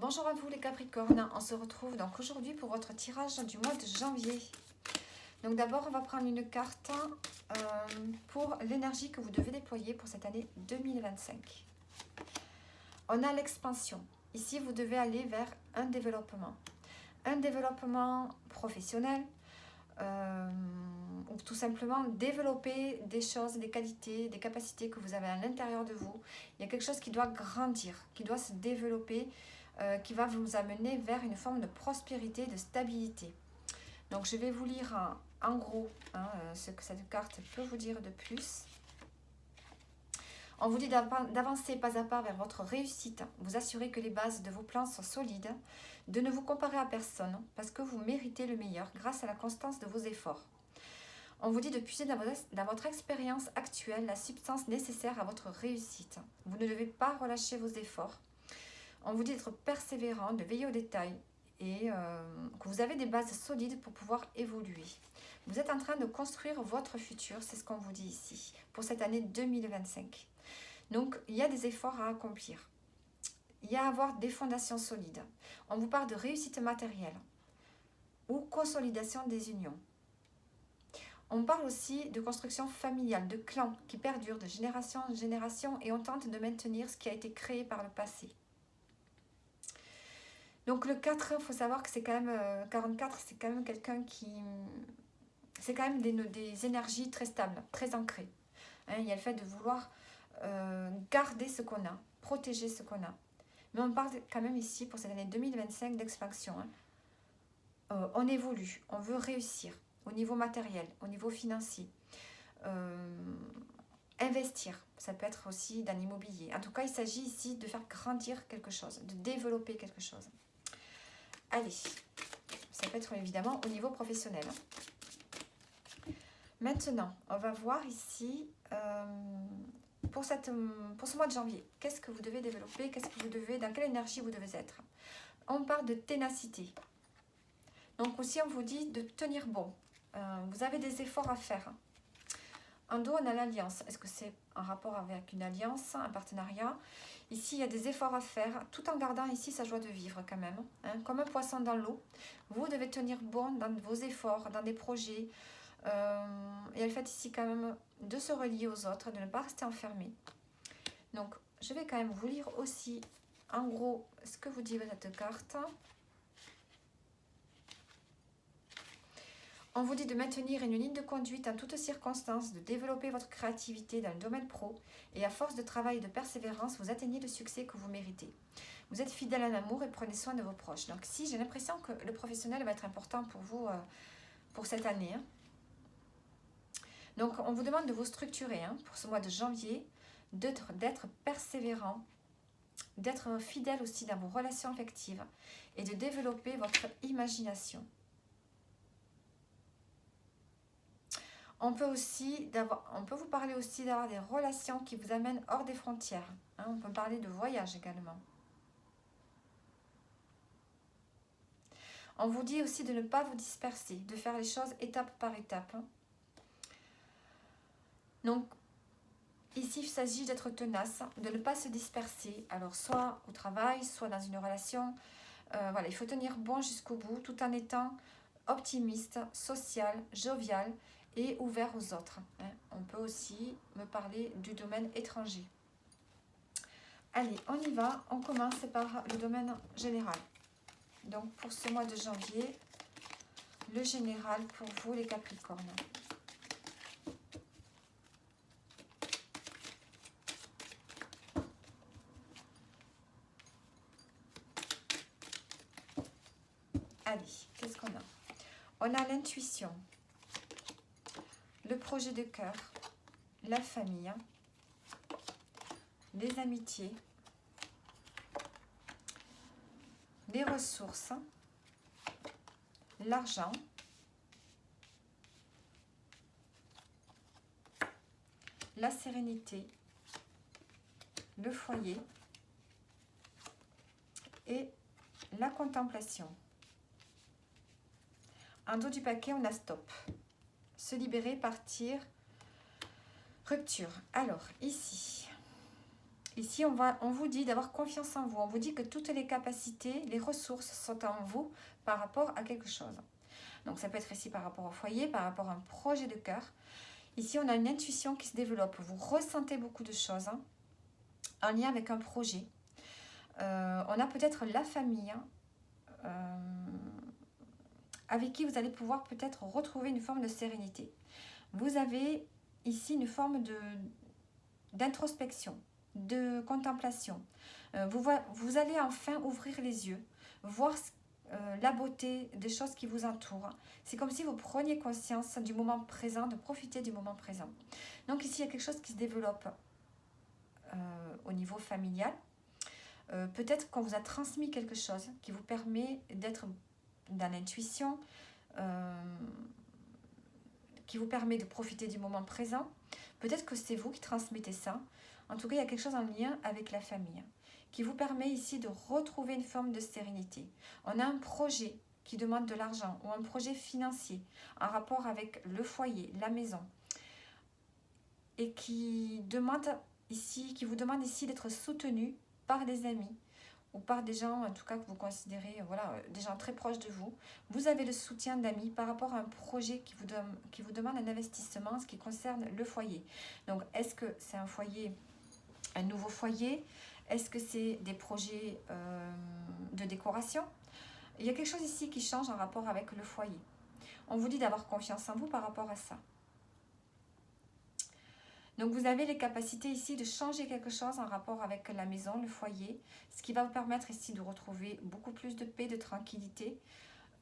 Bonjour à vous les Capricornes, on se retrouve donc aujourd'hui pour votre tirage du mois de janvier. Donc d'abord on va prendre une carte pour l'énergie que vous devez déployer pour cette année 2025. On a l'expansion. Ici vous devez aller vers un développement professionnel, ou tout simplement développer des choses, des qualités, des capacités que vous avez à l'intérieur de vous. Il y a quelque chose qui doit grandir, qui doit se développer, qui va vous amener vers une forme de prospérité, de stabilité. Donc je vais vous lire en gros ce que cette carte peut vous dire de plus. On vous dit d'avancer pas à pas vers votre réussite, vous assurer que les bases de vos plans sont solides, de ne vous comparer à personne parce que vous méritez le meilleur grâce à la constance de vos efforts. On vous dit de puiser dans votre expérience actuelle la substance nécessaire à votre réussite. Vous ne devez pas relâcher vos efforts. On vous dit d'être persévérant, de veiller aux détails et que vous avez des bases solides pour pouvoir évoluer. Vous êtes en train de construire votre futur, c'est ce qu'on vous dit ici, pour cette année 2025. Donc, il y a des efforts à accomplir. Il y a à avoir des fondations solides. On vous parle de réussite matérielle ou consolidation des unions. On parle aussi de construction familiale, de clans qui perdurent de génération en génération et on tente de maintenir ce qui a été créé par le passé. Donc le 4, il faut savoir que c'est quand même 44, c'est quand même quelqu'un qui... C'est quand même des énergies très stables, très ancrées. Il y a le fait de vouloir garder ce qu'on a, protéger ce qu'on a. Mais on parle quand même ici, pour cette année 2025, d'expansion. On évolue, on veut réussir au niveau matériel, au niveau financier. Investir, ça peut être aussi dans l'immobilier. En tout cas, il s'agit ici de faire grandir quelque chose, de développer quelque chose. Allez, ça peut être évidemment au niveau professionnel. Maintenant, on va voir ici, pour ce mois de janvier, qu'est-ce que vous devez développer, dans quelle énergie vous devez être. On parle de ténacité. Donc aussi, on vous dit de tenir bon. Vous avez des efforts à faire. En dos, on a l'alliance. Est-ce que c'est en rapport avec une alliance, un partenariat? Ici, il y a des efforts à faire, tout en gardant ici sa joie de vivre quand même. Comme un poisson dans l'eau, vous devez tenir bon dans vos efforts, dans des projets. Et elle fait ici quand même de se relier aux autres, de ne pas rester enfermé. Donc, je vais quand même vous lire aussi, en gros, ce que vous dit cette carte. On vous dit de maintenir une ligne de conduite en toutes circonstances, de développer votre créativité dans le domaine pro et à force de travail et de persévérance, vous atteignez le succès que vous méritez. Vous êtes fidèle en amour et prenez soin de vos proches. Donc si j'ai l'impression que le professionnel va être important pour vous pour cette année. Donc on vous demande de vous structurer pour ce mois de janvier, d'être persévérant, d'être fidèle aussi dans vos relations affectives et de développer votre imagination. On peut vous parler aussi d'avoir des relations qui vous amènent hors des frontières. On peut parler de voyage également. On vous dit aussi de ne pas vous disperser, de faire les choses étape par étape. Donc, ici, il s'agit d'être tenace, de ne pas se disperser. Alors, soit au travail, soit dans une relation. Voilà, il faut tenir bon jusqu'au bout, tout en étant optimiste, social, jovial et ouvert aux autres. On peut aussi me parler du domaine étranger. Allez, on y va. On commence par le domaine général. Donc, pour ce mois de janvier, le général pour vous, les Capricornes. Allez, qu'est-ce qu'on a? On a l'intuition, le projet de cœur, la famille, les amitiés, les ressources, l'argent, la sérénité, le foyer et la contemplation. En dos du paquet, on a stop. Se libérer, partir, rupture. Alors, ici, Ici, on vous dit d'avoir confiance en vous. On vous dit que toutes les capacités, les ressources sont en vous par rapport à quelque chose. Donc, ça peut être ici par rapport au foyer, par rapport à un projet de cœur. Ici, on a une intuition qui se développe. Vous ressentez beaucoup de choses en lien avec un projet. On a peut-être la famille avec qui vous allez pouvoir peut-être retrouver une forme de sérénité. Vous avez ici une forme d'introspection, de contemplation. Vous allez enfin ouvrir les yeux, voir la beauté des choses qui vous entourent. C'est comme si vous preniez conscience du moment présent, de profiter du moment présent. Donc ici, il y a quelque chose qui se développe au niveau familial. Peut-être qu'on vous a transmis quelque chose qui vous permet d'être dans l'intuition, qui vous permet de profiter du moment présent. Peut-être que c'est vous qui transmettez ça. En tout cas, il y a quelque chose en lien avec la famille qui vous permet ici de retrouver une forme de sérénité. On a un projet qui demande de l'argent ou un projet financier en rapport avec le foyer, la maison, et qui vous demande ici d'être soutenu par des amis ou par des gens, en tout cas que vous considérez, voilà, des gens très proches de vous. Vous avez le soutien d'amis par rapport à un projet qui vous demande un investissement, ce qui concerne le foyer. Donc, est-ce que c'est un foyer, un nouveau foyer? Est-ce que c'est des projets de décoration? Il y a quelque chose ici qui change en rapport avec le foyer. On vous dit d'avoir confiance en vous par rapport à ça. Donc vous avez les capacités ici de changer quelque chose en rapport avec la maison, le foyer, ce qui va vous permettre ici de retrouver beaucoup plus de paix, de tranquillité.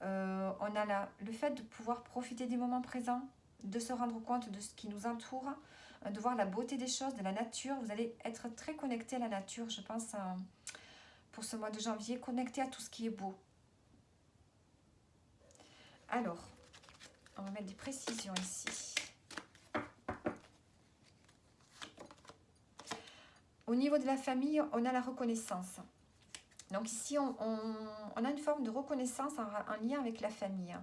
On a le fait de pouvoir profiter des moments présents, de se rendre compte de ce qui nous entoure, de voir la beauté des choses, de la nature. Vous allez être très connecté à la nature, je pense, pour ce mois de janvier, connecté à tout ce qui est beau. Alors, on va mettre des précisions ici. Au niveau de la famille, on a la reconnaissance. Donc ici, on a une forme de reconnaissance en lien avec la famille.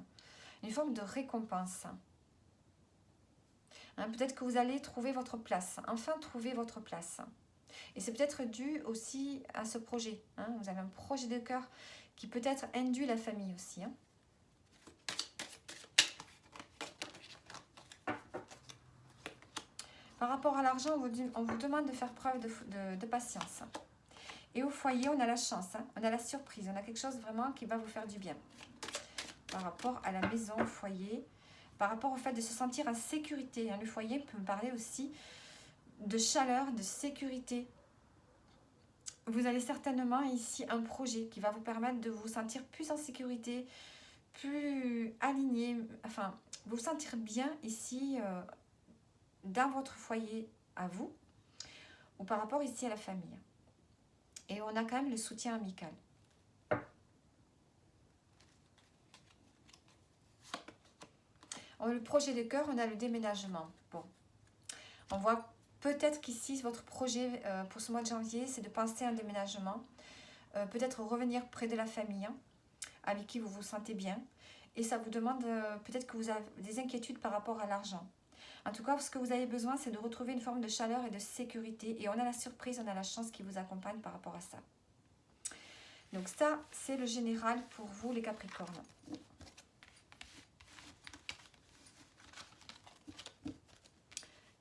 Une forme de récompense. Peut-être que vous allez trouver votre place. Enfin, trouver votre place. Et c'est peut-être dû aussi à ce projet. Vous avez un projet de cœur qui peut-être induit la famille aussi. Par rapport à l'argent, on vous demande de faire preuve de patience. Et au foyer, on a la chance, on a la surprise, on a quelque chose vraiment qui va vous faire du bien. Par rapport à la maison, au foyer, par rapport au fait de se sentir en sécurité. Le foyer peut me parler aussi de chaleur, de sécurité. Vous avez certainement ici un projet qui va vous permettre de vous sentir plus en sécurité, plus aligné, enfin, vous sentir bien ici dans votre foyer à vous, ou par rapport ici à la famille. Et on a quand même le soutien amical. Le projet de cœur, on a le déménagement. Bon, on voit peut-être qu'ici, votre projet pour ce mois de janvier, c'est de penser à un déménagement. Peut-être revenir près de la famille, avec qui vous vous sentez bien. Et ça vous demande peut-être que vous avez des inquiétudes par rapport à l'argent. En tout cas, ce que vous avez besoin, c'est de retrouver une forme de chaleur et de sécurité. Et on a la surprise, on a la chance qui vous accompagne par rapport à ça. Donc ça, c'est le général pour vous, les Capricornes.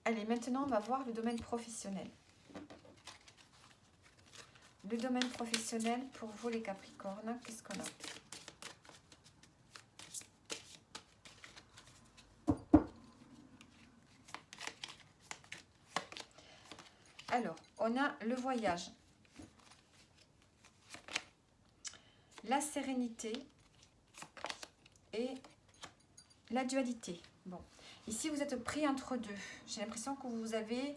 Allez, maintenant, on va voir le domaine professionnel. Le domaine professionnel pour vous, les Capricornes, qu'est-ce qu'on a ? Alors, on a le voyage, la sérénité et la dualité. Bon, ici, vous êtes pris entre deux. J'ai l'impression que vous avez...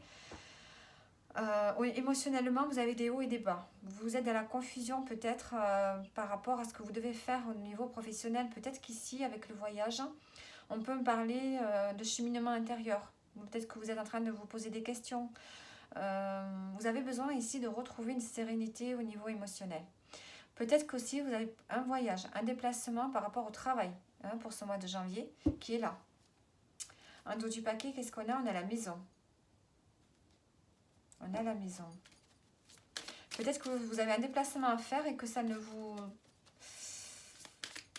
émotionnellement, vous avez des hauts et des bas. Vous êtes dans la confusion peut-être par rapport à ce que vous devez faire au niveau professionnel. Peut-être qu'ici, avec le voyage, on peut me parler de cheminement intérieur. Peut-être que vous êtes en train de vous poser des questions. Vous avez besoin ici de retrouver une sérénité au niveau émotionnel. Peut-être qu'aussi vous avez un voyage, un déplacement par rapport au travail pour ce mois de janvier qui est là. En dos du paquet, qu'est-ce qu'on a? On a la maison. On a la maison. Peut-être que vous avez un déplacement à faire et que ça ne vous...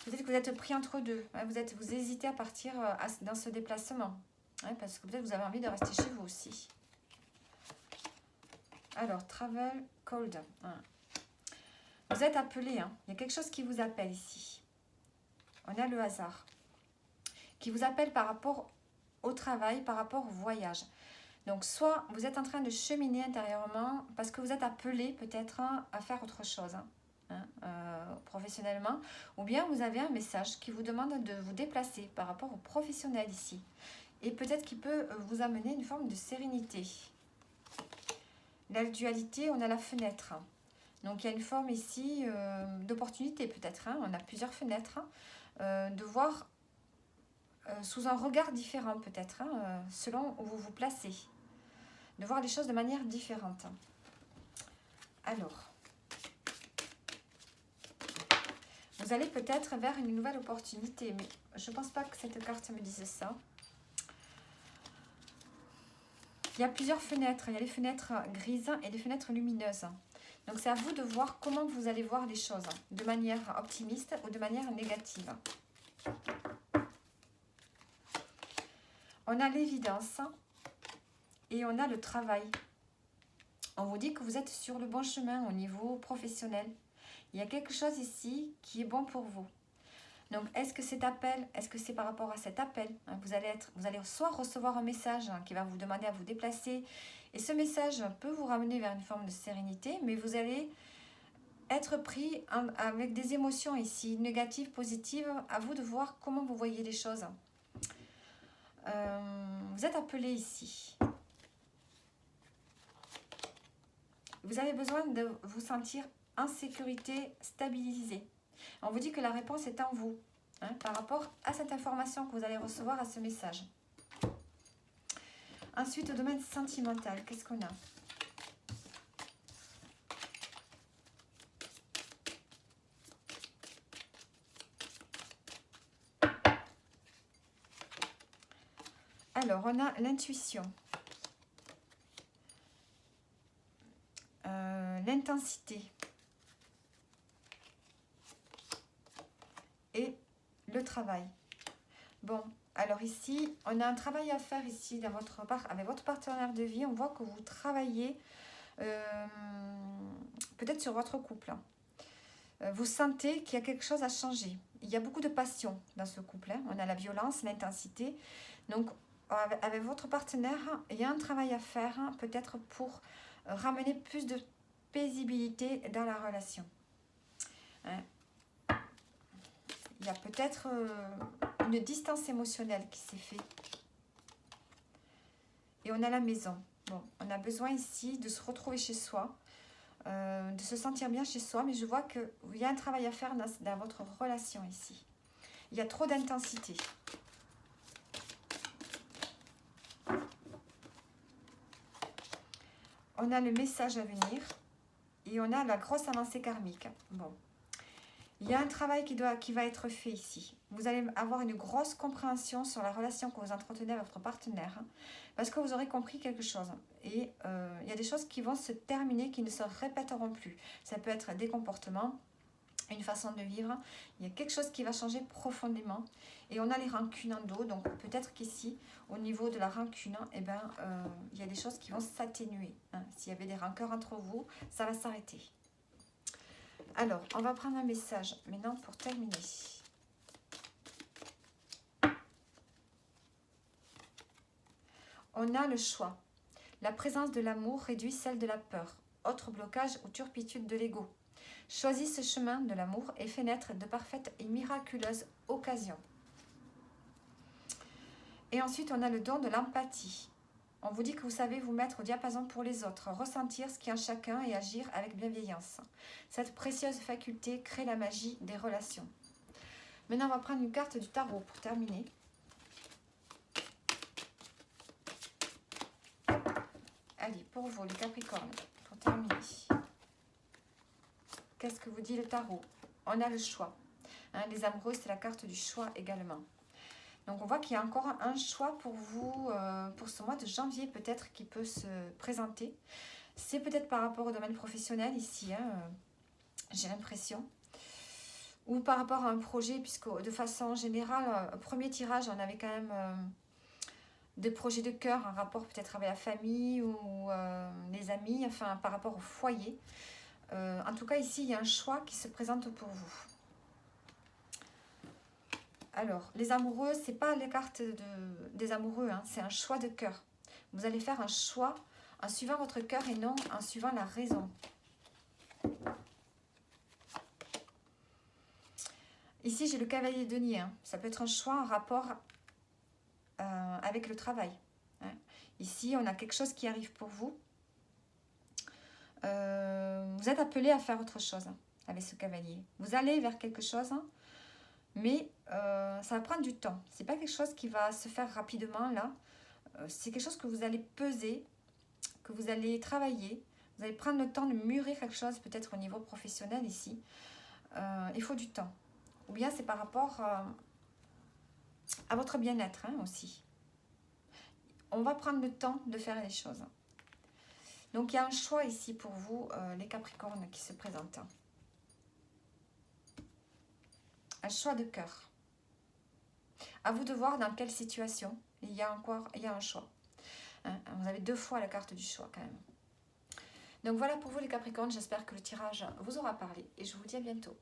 Peut-être que vous êtes pris entre deux. Hein, vous hésitez à partir dans ce déplacement. Hein, parce que peut-être vous avez envie de rester chez vous aussi. Alors, travel cold. Hein. Vous êtes appelé. Hein. Il y a quelque chose qui vous appelle ici. On a le hasard. Qui vous appelle par rapport au travail, par rapport au voyage. Donc, soit vous êtes en train de cheminer intérieurement parce que vous êtes appelé peut-être à faire autre chose. Professionnellement, ou bien vous avez un message qui vous demande de vous déplacer par rapport au professionnel ici, et peut-être qu'il peut vous amener une forme de sérénité. La dualité, on a la fenêtre, donc il y a une forme ici d'opportunité peut-être, on a plusieurs fenêtres, de voir sous un regard différent peut-être, selon où vous vous placez, de voir les choses de manière différente. Alors, vous allez peut-être vers une nouvelle opportunité, mais je ne pense pas que cette carte me dise ça. Il y a plusieurs fenêtres. Il y a les fenêtres grises et les fenêtres lumineuses. Donc, c'est à vous de voir comment vous allez voir les choses, de manière optimiste ou de manière négative. On a l'évidence et on a le travail. On vous dit que vous êtes sur le bon chemin au niveau professionnel. Il y a quelque chose ici qui est bon pour vous. Donc, est-ce que cet appel, est-ce que c'est par rapport à cet appel, vous allez soit recevoir un message qui va vous demander à vous déplacer, et ce message peut vous ramener vers une forme de sérénité, mais vous allez être pris avec des émotions ici, négatives, positives, à vous de voir comment vous voyez les choses. Vous êtes appelé ici. Vous avez besoin de vous sentir en sécurité, stabilisé. On vous dit que la réponse est en vous, par rapport à cette information que vous allez recevoir, à ce message. Ensuite, au domaine sentimental, qu'est-ce qu'on a? Alors, on a l'intuition, l'intensité et le travail. Bon, alors ici, on a un travail à faire ici avec votre partenaire de vie. On voit que vous travaillez peut-être sur votre couple. Vous sentez qu'il y a quelque chose à changer. Il y a beaucoup de passion dans ce couple. On a la violence, l'intensité. Donc, avec votre partenaire, il y a un travail à faire, peut-être pour ramener plus de paisibilité dans la relation. Il y a peut-être une distance émotionnelle qui s'est faite. Et on a la maison. Bon, on a besoin ici de se retrouver chez soi, de se sentir bien chez soi, mais je vois qu'il y a un travail à faire dans votre relation ici. Il y a trop d'intensité. On a le message à venir et on a la grosse avancée karmique. Bon. Il y a un travail qui va être fait ici. Vous allez avoir une grosse compréhension sur la relation que vous entretenez avec votre partenaire, parce que vous aurez compris quelque chose. Et il y a des choses qui vont se terminer, qui ne se répéteront plus. Ça peut être des comportements, une façon de vivre. Il y a quelque chose qui va changer profondément. Et on a les rancunes en dos. Donc peut-être qu'ici, au niveau de la rancune, il y a des choses qui vont s'atténuer. S'il y avait des rancœurs entre vous, ça va s'arrêter. Alors, on va prendre un message maintenant pour terminer. On a le choix. La présence de l'amour réduit celle de la peur. Autre blocage ou turpitude de l'ego. Choisis ce chemin de l'amour et fais naître de parfaites et miraculeuses occasions. Et ensuite, on a le don de l'empathie. On vous dit que vous savez vous mettre au diapason pour les autres, ressentir ce qu'il y a en chacun et agir avec bienveillance. Cette précieuse faculté crée la magie des relations. Maintenant, on va prendre une carte du tarot pour terminer. Allez, pour vous, les Capricornes, pour terminer. Qu'est-ce que vous dit le tarot? On a le choix. Les amoureux, c'est la carte du choix également. Donc, on voit qu'il y a encore un choix pour vous, pour ce mois de janvier peut-être qui peut se présenter. C'est peut-être par rapport au domaine professionnel ici, hein, j'ai l'impression. Ou par rapport à un projet, puisque de façon générale, premier tirage, on avait quand même des projets de cœur, un rapport peut-être avec la famille ou les amis, enfin par rapport au foyer. En tout cas, ici, il y a un choix qui se présente pour vous. Alors, les amoureux, c'est pas les cartes des amoureux, hein, c'est un choix de cœur. Vous allez faire un choix en suivant votre cœur et non en suivant la raison. Ici, j'ai le cavalier de denier. Hein. Ça peut être un choix en rapport avec le travail. Hein. Ici, on a quelque chose qui arrive pour vous. Vous êtes appelé à faire autre chose hein, avec ce cavalier. Vous allez vers quelque chose, hein, mais ça va prendre du temps. C'est pas quelque chose qui va se faire rapidement là. C'est quelque chose que vous allez peser, que vous allez travailler. Vous allez prendre le temps de mûrir quelque chose, peut-être au niveau professionnel ici. Il faut du temps. Ou bien c'est par rapport à votre bien-être hein, aussi. On va prendre le temps de faire les choses. Donc il y a un choix ici pour vous, les Capricornes, qui se présentent. Un choix de cœur. À vous de voir dans quelle situation il y a un choix. Hein, vous avez 2 fois la carte du choix quand même. Donc voilà pour vous les Capricornes, j'espère que le tirage vous aura parlé et je vous dis à bientôt.